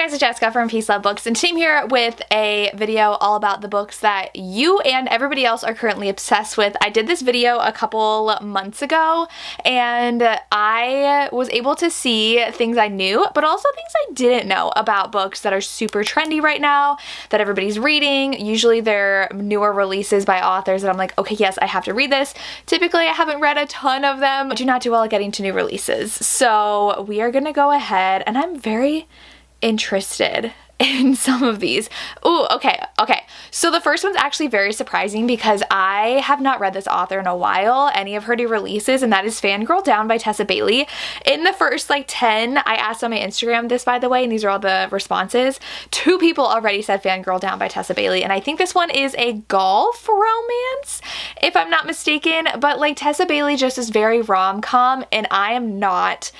guys, it's Jessica from Peace Love Books, and today I'm here with a video all about the books that you and everybody else are currently obsessed with. I did this video a couple months ago, and I was able to see things I knew, but also things I didn't know about books that are super trendy right now, that everybody's reading. Usually they're newer releases by authors that I'm like, okay, yes, I have to read this. Typically, I haven't read a ton of them. I do not do well at getting to new releases. So we are gonna go ahead, and I'm very interested in some of these. Ooh, okay. So the first one's actually very surprising because I have not read this author in a while, any of her new releases, and that is Fangirl Down by Tessa Bailey. In the first 10, I asked on my Instagram this, by the way, and these are all the responses. 2 people already said Fangirl Down by Tessa Bailey, and I think this one is a golf romance, if I'm not mistaken, but Tessa Bailey just is very rom-com, and I am not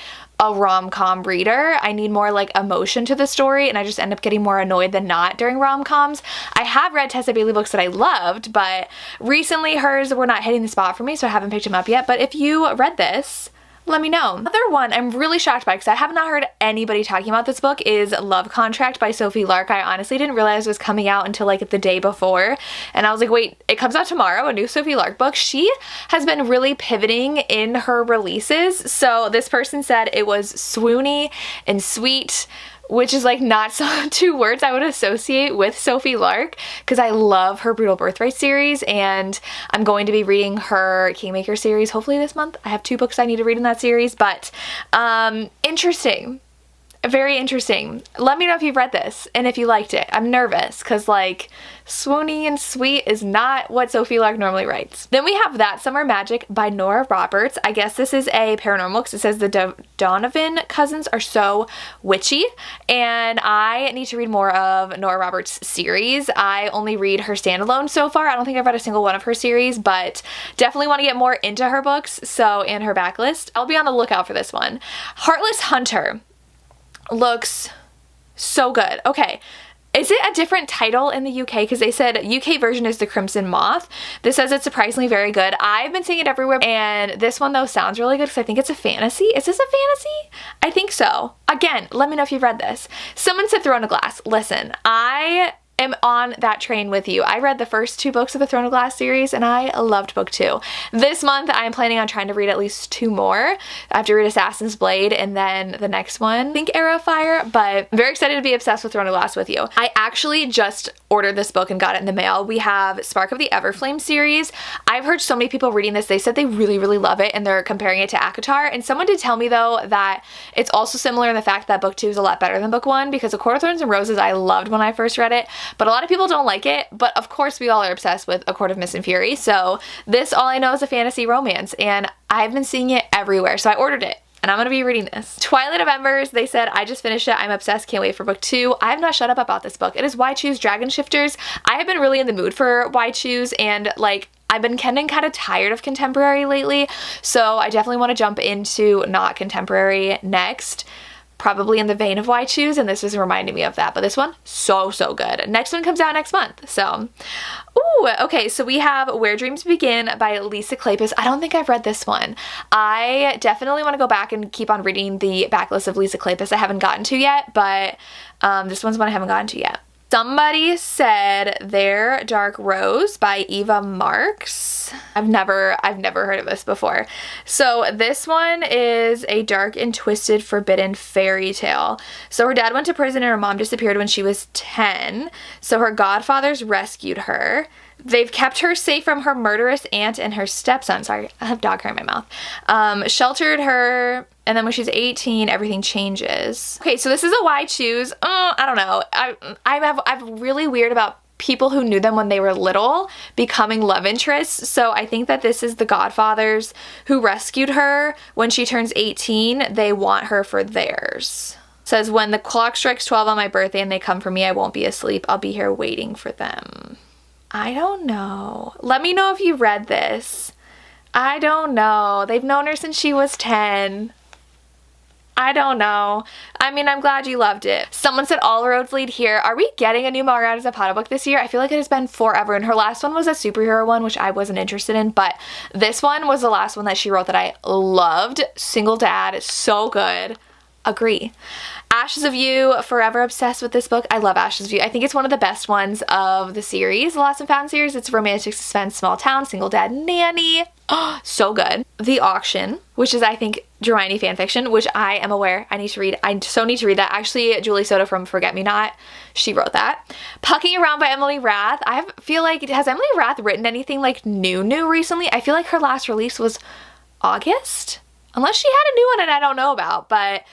a rom-com reader. I need more emotion to the story, and I just end up getting more annoyed than not during rom-coms. I have read Tessa Bailey books that I loved, but recently hers were not hitting the spot for me, so I haven't picked them up yet. But if you read this, let me know. Another one I'm really shocked by because I have not heard anybody talking about this book is Love Contract by Sophie Lark. I honestly didn't realize it was coming out until the day before, and I was like, wait, it comes out tomorrow, a new Sophie Lark book. She has been really pivoting in her releases. So this person said it was swoony and sweet, which is not 2 words I would associate with Sophie Lark, because I love her Brutal Birthright series, and I'm going to be reading her Kingmaker series hopefully this month. I have 2 books I need to read in that series, but interesting. Very interesting. Let me know if you've read this and if you liked it. I'm nervous because swoony and sweet is not what Sophie Lark normally writes. Then we have That Summer Magic by Nora Roberts. I guess this is a paranormal because it says the Donovan cousins are so witchy, and I need to read more of Nora Roberts' series. I only read her standalone so far. I don't think I've read a single one of her series, but definitely want to get more into her books, and her backlist. I'll be on the lookout for this one. Heartless Hunter looks so good. Okay, is it a different title in the UK? Because they said UK version is The Crimson Moth. This says it's surprisingly very good. I've been seeing it everywhere, and this one though sounds really good because I think it's a fantasy. Is this a fantasy? I think so. Again, let me know if you've read this. Someone said Throne of Glass. Listen, I am on that train with you. I read the first 2 books of the Throne of Glass series, and I loved book 2. This month, I'm planning on trying to read at least 2 more. I have to read Assassin's Blade, and then the next one, I think Era of Fire, but I'm very excited to be obsessed with Throne of Glass with you. I actually just ordered this book and got it in the mail. We have Spark of the Everflame series. I've heard so many people reading this. They said they really, really love it, and they're comparing it to ACOTAR, and someone did tell me, though, that it's also similar in the fact that book 2 is a lot better than book 1, because A Court of Thorns and Roses I loved when I first read it, but a lot of people don't like it, but of course we all are obsessed with A Court of Mist and Fury, so this, all I know, is a fantasy romance, and I've been seeing it everywhere, so I ordered it, and I'm gonna be reading this. Twilight of Embers, they said, I just finished it, I'm obsessed, can't wait for book 2. I have not shut up about this book. It is Why Choose Dragon Shifters. I have been really in the mood for Why Choose, and I've been getting kind of tired of contemporary lately, so I definitely want to jump into not contemporary next. Probably in the vein of Why Choose, and this was reminding me of that. But this one, so good. Next one comes out next month, so. Ooh, okay, so we have Where Dreams Begin by Lisa Kleypas. I don't think I've read this one. I definitely want to go back and keep on reading the backlist of Lisa Kleypas I haven't gotten to yet, but this one's one I haven't gotten to yet. Somebody said Their Dark Rose by Eva Marx. I've never heard of this before. So this one is a dark and twisted forbidden fairy tale. So her dad went to prison and her mom disappeared when she was 10. So her godfathers rescued her. They've kept her safe from her murderous aunt and her stepson. Sorry, I have dog hair in my mouth. Sheltered her, and then when she's 18, everything changes. Okay, so this is a Why Choose. I don't know. I'm really weird about people who knew them when they were little becoming love interests. So I think that this is the godfathers who rescued her. When she turns 18, they want her for theirs. Says, when the clock strikes 12 on my birthday and they come for me, I won't be asleep. I'll be here waiting for them. I don't know. Let me know if you read this. I don't know. They've known her since she was 10. I don't know. I mean, I'm glad you loved it. Someone said All Roads Lead Here. Are we getting a new Mariana Zapata book this year? I feel like it has been forever, and her last one was a superhero one, which I wasn't interested in, but this one was the last one that she wrote that I loved. Single Dad, so good. Agree. Ashes of You, forever obsessed with this book. I love Ashes of You. I think it's one of the best ones of the series, the Lost and Found series. It's romantic suspense, small town, single dad nanny. Oh, so good. The Auction, which is, I think, Hermione fanfiction, which I am aware I need to read. I so need to read that. Actually, Julie Soto from Forget Me Not, she wrote that. Pucking Around by Emily Rath. I feel like, has Emily Rath written anything like new recently? I feel like her last release was August? Unless she had a new one and I don't know about, but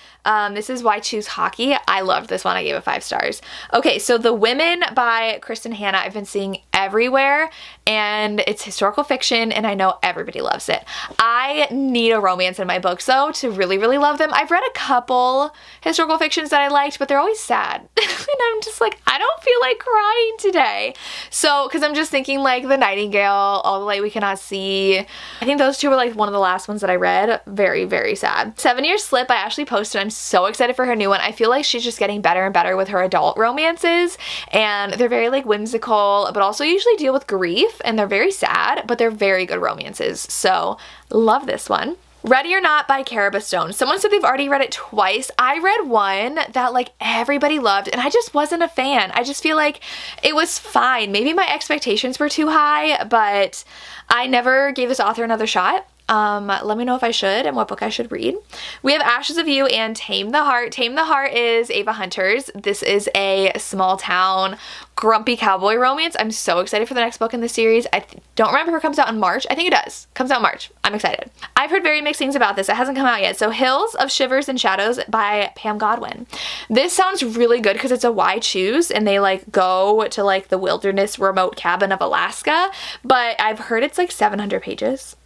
this is Why Choose Hockey. I loved this one. I gave it 5 stars. Okay, so The Women by Kristen Hanna I've been seeing everywhere, and it's historical fiction, and I know everybody loves it. I need a romance in my books, though, to really, really love them. I've read a couple historical fictions that I liked, but they're always sad. And I'm just like, I don't feel like crying today. So, because I'm just thinking like The Nightingale, All the Light We Cannot See. I think those two were like one of the last ones that I read. Very, very sad. 7 Year Slip by Ashley Poston. I'm so excited for her new one. I feel like she's just getting better and better with her adult romances, and they're very like whimsical, but also usually deal with grief, and they're very sad, but they're very good romances. So love this one. Ready or Not by Cara Stone. Someone said they've already read it twice. I read one that like everybody loved, and I just wasn't a fan. I just feel like it was fine. Maybe my expectations were too high, but I never gave this author another shot. Let me know if I should and what book I should read. We have Ashes of You and Tame the Heart. Tame the Heart is Ava Hunter's. This is a small town grumpy cowboy romance. I'm so excited for the next book in the series. I don't remember if it comes out in March. I think it does. Comes out in March. I'm excited. I've heard very mixed things about this. It hasn't come out yet. So Hills of Shivers and Shadows by Pam Godwin. This sounds really good because it's a Why Choose, and they like go to like the wilderness remote cabin of Alaska, but I've heard it's like 700 pages.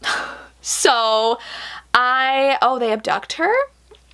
So they abduct her.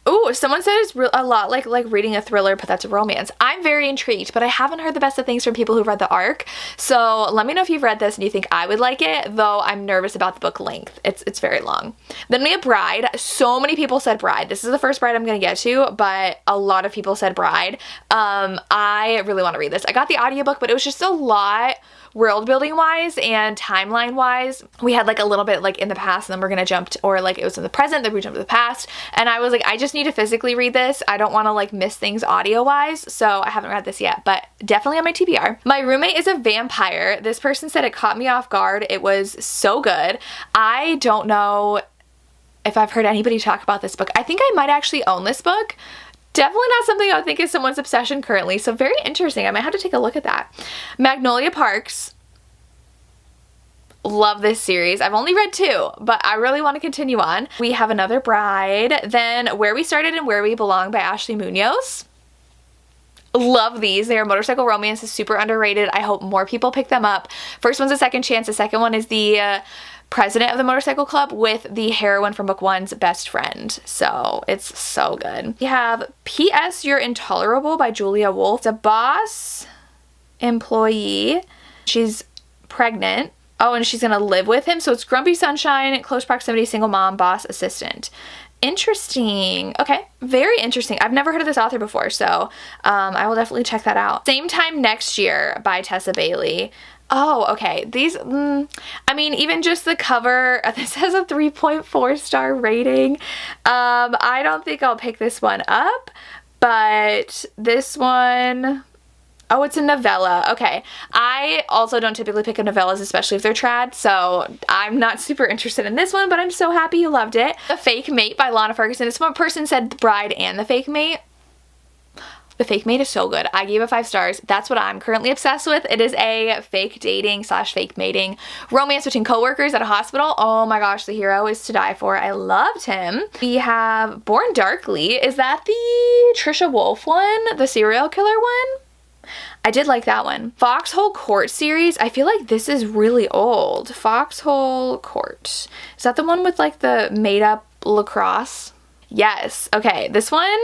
Ooh, someone said it's a lot like reading a thriller, but that's a romance. I'm very intrigued, but I haven't heard the best of things from people who read The Ark. So let me know if you've read this and you think I would like it, though I'm nervous about the book length. It's very long. Then we have Bride. So many people said Bride. This is the first Bride I'm going to get to, but a lot of people said Bride. I really want to read this. I got the audiobook, but it was just a lot world building wise and timeline wise. We had like a little bit like in the past, and then we're gonna jump to, or like it was in the present, then we jumped to the past, and I was like, I just need to physically read this. I don't want to like miss things audio wise, so I haven't read this yet, but definitely on my TBR. My Roommate is a Vampire. This person said it caught me off guard. It was so good. I don't know if I've heard anybody talk about this book. I think I might actually own this book. Definitely not something I would think is someone's obsession currently, so very interesting. I might have to take a look at that. Magnolia Parks. Love this series. I've only read 2, but I really want to continue on. We have another Bride. Then Where We Started and Where We Belong by Ashley Munoz. Love these. They are motorcycle romances, super underrated. I hope more people pick them up. First one's a second chance. The second one is the president of the motorcycle club with the heroine from book 1's best friend. So it's so good. We have P.S. You're Intolerable by Julia Wolf. It's a boss employee. She's pregnant. Oh, and she's gonna live with him. So it's grumpy sunshine, close proximity, single mom, boss, assistant. Interesting. Okay, very interesting. I've never heard of this author before, so I will definitely check that out. Same Time Next Year by Tessa Bailey. Oh, okay. These, I mean, even just the cover, this has a 3.4 star rating. I don't think I'll pick this one up, but this one, oh, it's a novella. Okay. I also don't typically pick up novellas, especially if they're trad, so I'm not super interested in this one, but I'm so happy you loved it. The Fake Mate by Lana Ferguson. This one person said The Bride and The Fake Mate. The Fake Mate is so good. I gave it 5 stars. That's what I'm currently obsessed with. It is a fake dating / fake mating romance between coworkers at a hospital. Oh my gosh, the hero is to die for. I loved him. We have Born Darkly. Is that the Trisha Wolfe one? The serial killer one? I did like that one. Foxhole Court series. I feel like this is really old. Foxhole Court. Is that the one with like the made up lacrosse? Yes. Okay, this one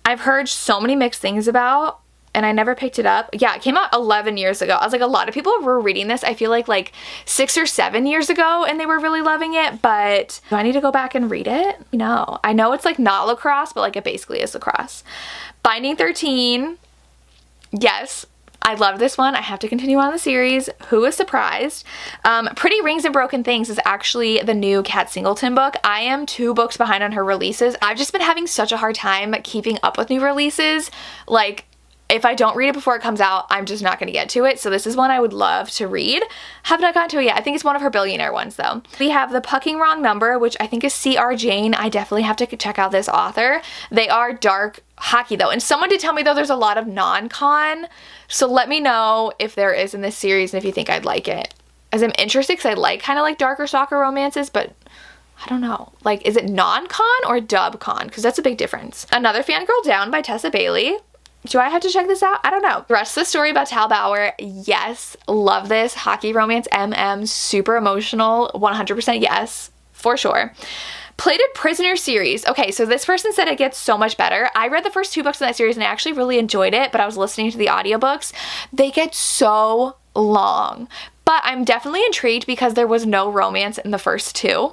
I've heard so many mixed things about, and I never picked it up. Yeah, it came out 11 years ago. I was like, a lot of people were reading this, I feel like 6 or 7 years ago, and they were really loving it, but do I need to go back and read it? No. I know it's like not lacrosse, but like it basically is lacrosse. Binding 13. Yes. I love this one. I have to continue on the series. Who is surprised? Pretty Rings and Broken Things is actually the new Kat Singleton book. I am 2 books behind on her releases. I've just been having such a hard time keeping up with new releases. Like, if I don't read it before it comes out, I'm just not going to get to it. So this is one I would love to read. Have not gotten to it yet. I think it's one of her billionaire ones though. We have The Pucking Wrong Number, which I think is C.R. Jane. I definitely have to check out this author. They are dark hockey though. And someone did tell me though there's a lot of non-con. So let me know if there is in this series and if you think I'd like it. As I'm interested because I like kind of like darker soccer romances, but I don't know. Like, is it non-con or dub-con? Because that's a big difference. Another Fangirl Down by Tessa Bailey. Do I have to check this out? I don't know. The rest of the story about Tal Bauer, yes, love this. Hockey romance, super emotional, 100% yes, for sure. Plated Prisoner series. Okay, so this person said it gets so much better. I read the first 2 books in that series and I actually really enjoyed it, but I was listening to the audiobooks. They get so long, but I'm definitely intrigued because there was no romance in the first 2.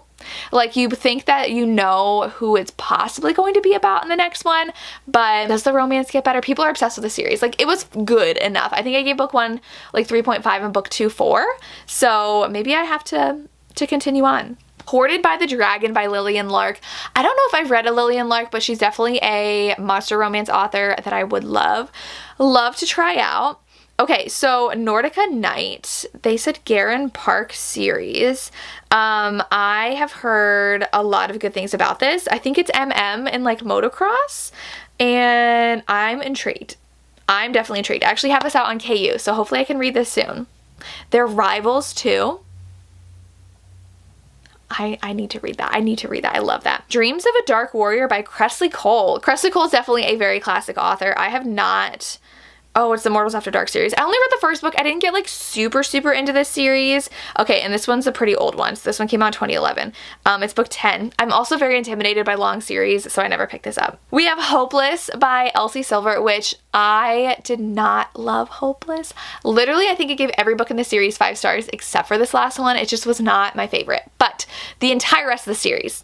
Like, you think that you know who it's possibly going to be about in the next one, but does the romance get better? People are obsessed with the series. Like, it was good enough. I think I gave book 1 like 3.5 and book 2 4. So maybe I have to continue on. Hoarded by the Dragon by Lillian Lark. I don't know if I've read a Lillian Lark, but she's definitely a monster romance author that I would love to try out. Okay, so Nordica Night, they said Garen Park series. I have heard a lot of good things about this. I think it's MM and like motocross, and I'm intrigued. I'm definitely intrigued. I actually have this out on KU, so hopefully I can read this soon. They're rivals too. I need to read that. I need to read that. I love that. Dreams of a Dark Warrior by Cressley Cole. Cressley Cole is definitely a very classic author. I have not... Oh, it's the Mortals After Dark series. I only read the first book. I didn't get like super into this series. Okay, and this one's a pretty old one. So this one came out in 2011. It's book 10. I'm also very intimidated by long series, so I never picked this up. We have Hopeless by Elsie Silver, which I did not love Hopeless. Literally, I think I gave every book in the series 5 stars except for this last one. It just was not my favorite. But the entire rest of the series,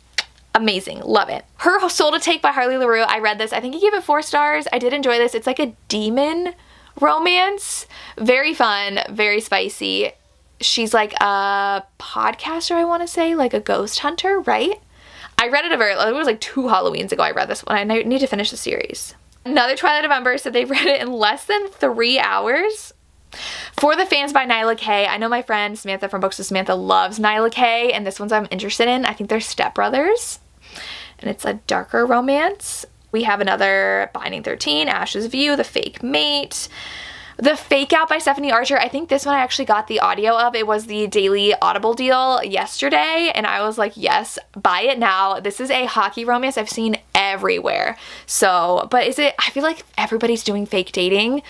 amazing. Love it. Her Soul to Take by Harley LaRue. I read this. I think I gave it 4 stars. I did enjoy this. It's like a demon romance. Very fun. Very spicy. She's like a podcaster, I want to say. Like a ghost hunter, right? I read it it was like 2 Halloweens ago I read this one. I need to finish the series. Another Twilight of Ember said they read it in less than 3 hours. For the Fans by Nyla Kay. I know my friend Samantha from Books with Samantha loves Nyla Kay, and this one's I'm interested in. I think they're stepbrothers, and it's a darker romance. We have another Binding 13, Ash's View, The Fake Mate. The Fake Out by Stephanie Archer. I think this one I actually got the audio of. It was the daily Audible deal yesterday, and I was like, yes, buy it now. This is a hockey romance I've seen everywhere. So, but is it, I feel like everybody's doing fake dating,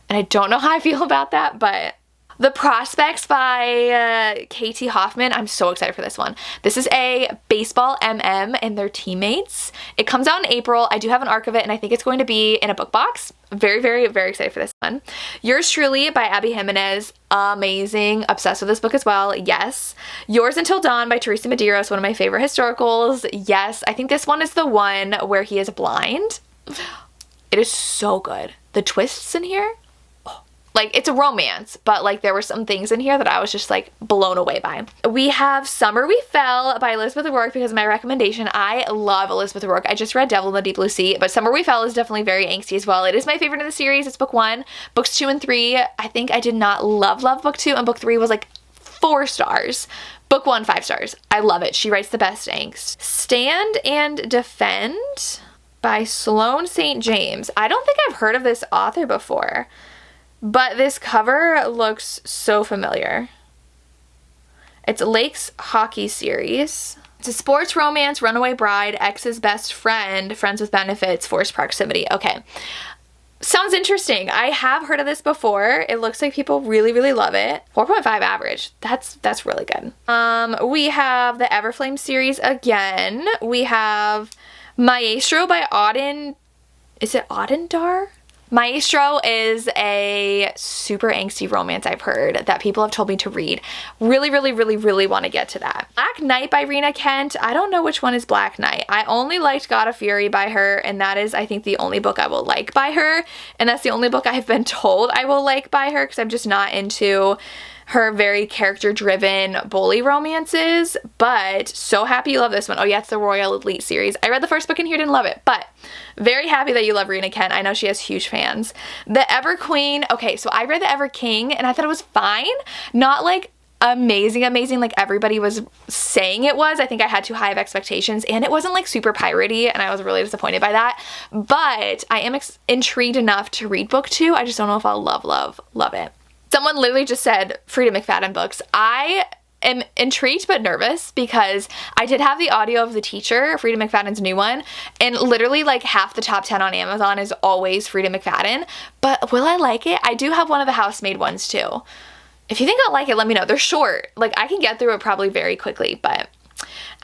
and I don't know how I feel about that, but The Prospects by Katie Hoffman. I'm so excited for this one. This is a baseball MM and their teammates. It comes out in April. I do have an arc of it, and I think it's going to be in a book box. Very excited for this one. Yours Truly by Abby Jimenez. Amazing. Obsessed with this book as well. Yes. Yours Until Dawn by Teresa Medeiros. One of my favorite historicals. Yes. I think this one is the one where he is blind. It is so good. The twists in here. Like, it's a romance, but like there were some things in here that I was just like blown away by. We have Summer We Fell by Elizabeth O'Rourke because of my recommendation. I love Elizabeth O'Rourke. I just read Devil in the Deep Blue Sea, but Summer We Fell is definitely very angsty as well. It is my favorite in the series. It's book 1. Books 2 and 3, I think I did not love book 2, and book 3 was like 4 stars. Book 1, 5 stars. I love it. She writes the best angst. Stand and Defend by Sloane St. James. I don't think I've heard of this author before, but this cover looks so familiar. It's Lake's hockey series. It's a sports romance, runaway bride, ex's best friend, friends with benefits, forced proximity. Okay. Sounds interesting. I have heard of this before. It looks like people really love it. 4.5 average. That's really good. We have the Everflame series again. We have Maestro by Auden. Is it Audendar? Maestro is a super angsty romance I've heard that people have told me to read. Really, really, really, really want to get to that. Black Knight by Rena Kent. I don't know which one is Black Knight. I only liked God of Fury by her, and that is, I think, the only book I will like by her, and that's the only book I have been told I will like by her because I'm just not into her very character-driven bully romances, but so happy you love this one. Oh yeah, it's the Royal Elite series. I read the first book in here, didn't love it, but very happy that you love Rena Kent. I know she has huge fans. The Ever Queen. Okay, so I read The Ever King, and I thought it was fine. Not like amazing like everybody was saying it was. I think I had too high of expectations, and it wasn't like super piratey, and I was really disappointed by that. But I am intrigued enough to read book 2. I just don't know if I'll love it. Someone literally just said Frida McFadden books. I am intrigued but nervous because I did have the audio of The Teacher, Frida McFadden's new one, and literally like half the top 10 on Amazon is always Frida McFadden. But will I like it? I do have one of the Housemaid ones too. If you think I'll like it, let me know. They're short. Like, I can get through it probably very quickly, but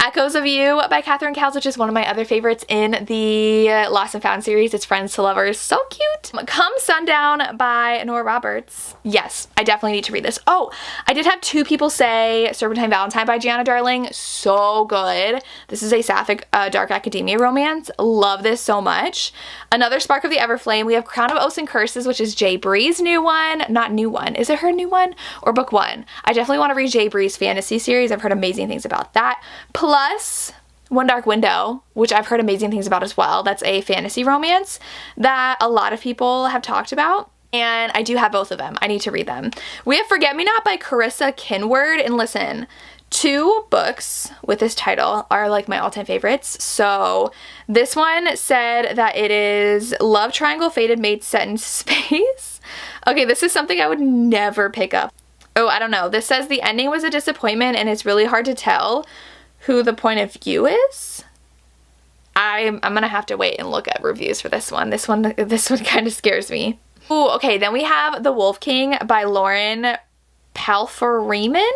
Echoes of You by Catherine Cowles, which is one of my other favorites in the Lost and Found series. It's Friends to Lovers. So cute. Come Sundown by Nora Roberts. Yes, I definitely need to read this. Oh, I did have 2 people say Serpentine Valentine by Gianna Darling. So good. This is a sapphic dark academia romance. Love this so much. Another Spark of the Everflame. We have Crown of Oaths and Curses, which is Jay Bree's new one. Not new one. Is it her new one? Or book 1? I definitely want to read Jay Bree's fantasy series. I've heard amazing things about that. Plus One Dark Window, which I've heard amazing things about as well. That's a fantasy romance that a lot of people have talked about, and I do have both of them. I need to read them. We have Forget Me Not by Carissa Kinward, and listen, 2 books with this title are like my all-time favorites. So this one said that it is love triangle fated mate set in space. Okay, this is something I would never pick up. Oh, I don't know. This says the ending was a disappointment and it's really hard to tell who the point of view is. I'm gonna have to wait and look at reviews for this one. This one kind of scares me. Ooh, okay, then we have The Wolf King by Lauren Palfreeman.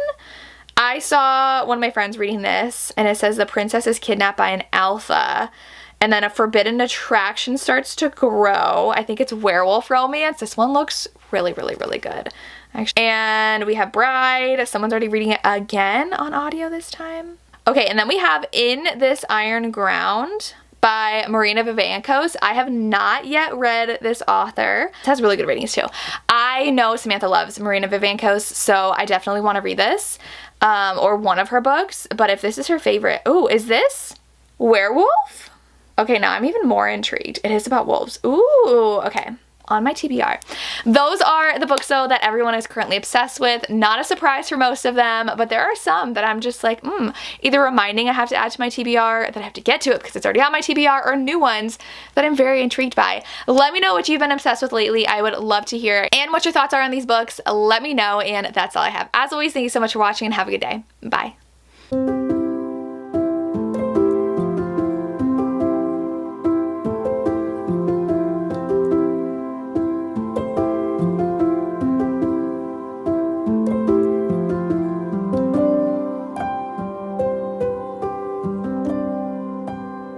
I saw one of my friends reading this, and it says the princess is kidnapped by an alpha, and then a forbidden attraction starts to grow. I think it's werewolf romance. This one looks really, really, really good, actually. And we have Bride. Someone's already reading it again on audio this time. Okay, and then we have In This Iron Ground by Marina Vivancos. I have not yet read this author. It has really good ratings too. I know Samantha loves Marina Vivancos, so I definitely want to read this, or one of her books. But if this is her favorite, oh, is this werewolf? Okay, now I'm even more intrigued. It is about wolves. Ooh, okay. On my TBR. Those are the books though that everyone is currently obsessed with. Not a surprise for most of them, but there are some that I'm just like, either reminding I have to add to my TBR, that I have to get to it because it's already on my TBR, or new ones that I'm very intrigued by. Let me know what you've been obsessed with lately. I would love to hear, and what your thoughts are on these books. Let me know, and that's all I have. As always, thank you so much for watching and have a good day. Bye.